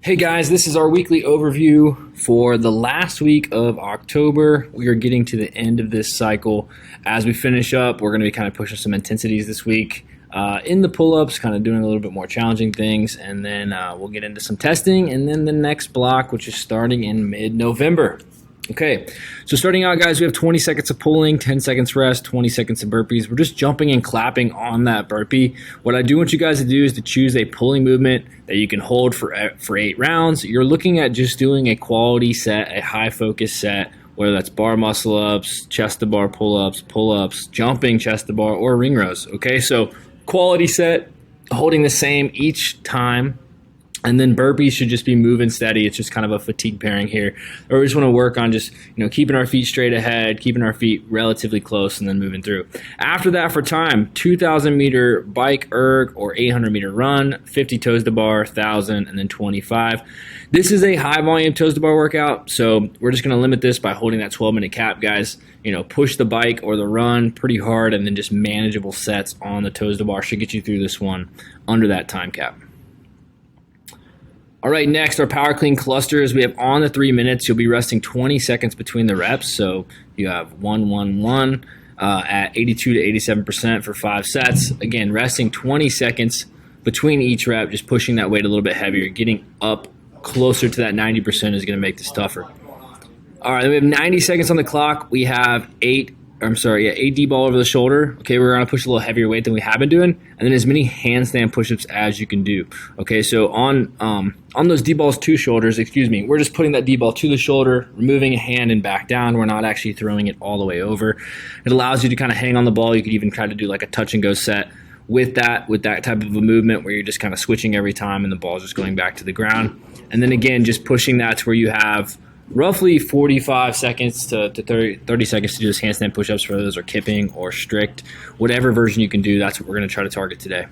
Hey guys, this is our weekly overview for the last week of October. We are getting to the end of this cycle. As we finish up, we're going to be kind of pushing some intensities this week in the pull-ups, kind of doing a little bit more challenging things, and then we'll get into some testing, and then the next block, which is starting in mid-November. Okay, so starting out, guys, we have 20 seconds of pulling, 10 seconds rest, 20 seconds of burpees. We're just jumping and clapping on that burpee. What I do want you guys to do is to choose a pulling movement that you can hold for 8 rounds. You're looking at just doing a quality set, a high focus set, whether that's bar muscle ups, chest to bar pull-ups, jumping chest to bar, or ring rows. Okay, so quality set, holding the same each time. And then burpees should just be moving steady. It's just kind of a fatigue pairing here. Or we just want to work on just, keeping our feet straight ahead, keeping our feet relatively close, and then moving through. After that, for time, 2,000 meter bike erg or 800 meter run, 50 toes to bar, 1,000, and then 25. This is a high volume toes to bar workout, so we're just going to limit this by holding that 12-minute cap, guys. Push the bike or the run pretty hard, and then just manageable sets on the toes to bar should get you through this one under that time cap. All right, next, our power clean clusters. We have on the 3 minutes. You'll be resting 20 seconds between the reps. So you have 1, 1, 1 at 82 to 87% for 5 sets. Again, resting 20 seconds between each rep, just pushing that weight a little bit heavier. Getting up closer to that 90% is going to make this tougher. All right, then we have 90 seconds on the clock. We have 8 D-ball over the shoulder. Okay, we're going to push a little heavier weight than we have been doing, and then as many handstand push-ups as you can do. Okay, so on those D-balls to shoulders, we're just putting that D-ball to the shoulder, removing a hand and back down. We're not actually throwing it all the way over. It allows you to kind of hang on the ball. You could even try to do like a touch and go set with that type of a movement where you're just kind of switching every time and the ball's just going back to the ground. And then again, just pushing that to where you have roughly 45 seconds to 30 seconds to do this handstand push-ups, whether those are kipping or strict. Whatever version you can do, that's what we're going to try to target today.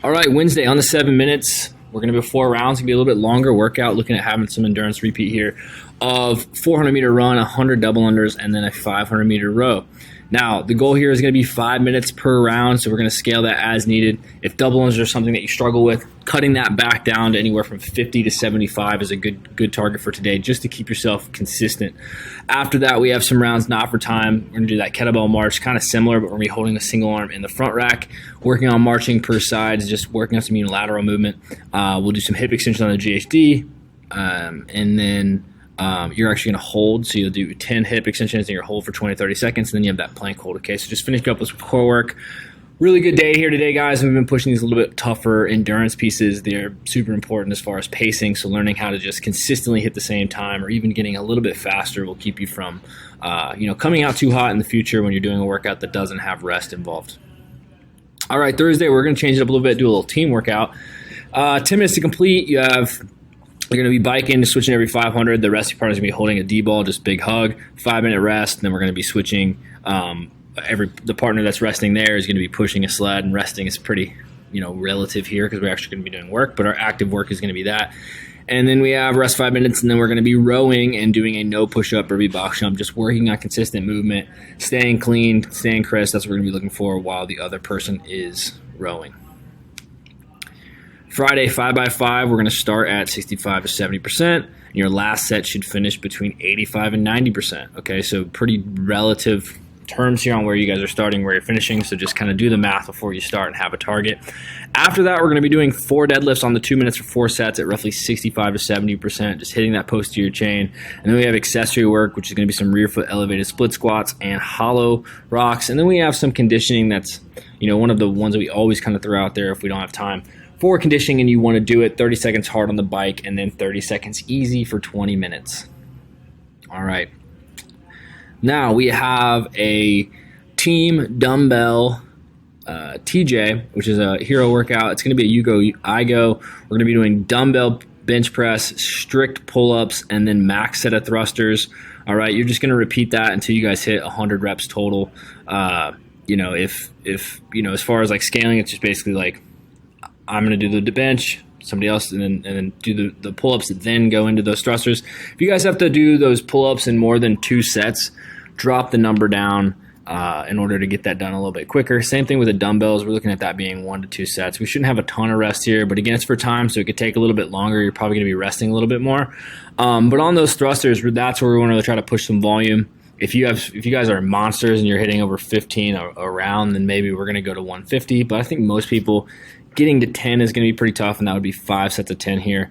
All right, Wednesday on the 7 minutes, we're going to do 4 rounds. It's going to be a little bit longer workout, looking at having some endurance repeat here of 400-meter run, 100 double unders, and then a 500-meter row. Now, the goal here is going to be 5 minutes per round, so we're going to scale that as needed. If double unders are something that you struggle with, cutting that back down to anywhere from 50 to 75 is a good target for today, just to keep yourself consistent. After that, we have some rounds not for time. We're going to do that kettlebell march, kind of similar, but we're going to be holding a single arm in the front rack, working on marching per side, just working on some unilateral movement. We'll do some hip extension on the GHD, and then you're actually going to hold, so you'll do 10 hip extensions and you'll hold for 20 to 30 seconds, and then you have that plank hold. Okay, so just finish up with some core work. Really good day here today, guys. We've been pushing these a little bit tougher endurance pieces. They're super important as far as pacing, so learning how to just consistently hit the same time or even getting a little bit faster will keep you from coming out too hot in the future when you're doing a workout that doesn't have rest involved. All right, Thursday, we're going to change it up a little bit, do a little team workout. 10 minutes to complete. You're going to be biking, switching every 500. The resting partner is going to be holding a D-ball, just big hug, 5-minute rest, and then we're going to be switching. The partner that's resting there is going to be pushing a sled, and resting is pretty, relative here because we're actually going to be doing work, but our active work is going to be that. And then we have rest 5 minutes, and then we're going to be rowing and doing a no push-up or box jump, just working on consistent movement, staying clean, staying crisp. That's what we're going to be looking for while the other person is rowing. Friday, 5x5, we're going to start at 65 to 70%. And your last set should finish between 85 and 90%. Okay, so pretty relative terms here on where you guys are starting, where you're finishing. So just kind of do the math before you start and have a target. After that, we're going to be doing 4 deadlifts on the 2 minutes for 4 sets at roughly 65 to 70%, just hitting that posterior chain. And then we have accessory work, which is going to be some rear foot elevated split squats and hollow rocks. And then we have some conditioning that's, one of the ones that we always kind of throw out there if we don't have time for conditioning and you want to do it, 30 seconds hard on the bike and then 30 seconds easy for 20 minutes. All right. Now we have a team dumbbell TJ, which is a hero workout. It's going to be a you go, I go. We're going to be doing dumbbell bench press, strict pull-ups, and then max set of thrusters. All right. You're just going to repeat that until you guys hit 100 reps total. If as far as like scaling, it's just basically like, I'm going to do the bench, somebody else, and then do the pull-ups that then go into those thrusters. If you guys have to do those pull-ups in more than 2 sets, drop the number down. in order to get that done a little bit quicker. Same thing with the dumbbells. We're looking at that being 1 to 2 sets. We shouldn't have a ton of rest here, but again, it's for time, so it could take a little bit longer. You're probably going to be resting a little bit more. But on those thrusters, that's where we want to try to push some volume. If you guys are monsters and you're hitting over 15 around, then maybe we're going to go to 150. But I think most people getting to 10 is going to be pretty tough, and that would be 5 sets of 10 here.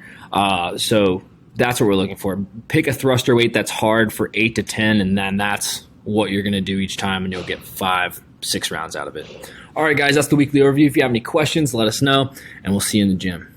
So that's what we're looking for. Pick a thruster weight that's hard for 8 to 10, and then that's what you're going to do each time, and you'll get 5-6 rounds out of it. All right, guys, that's the weekly overview. If you have any questions, let us know, and we'll see you in the gym.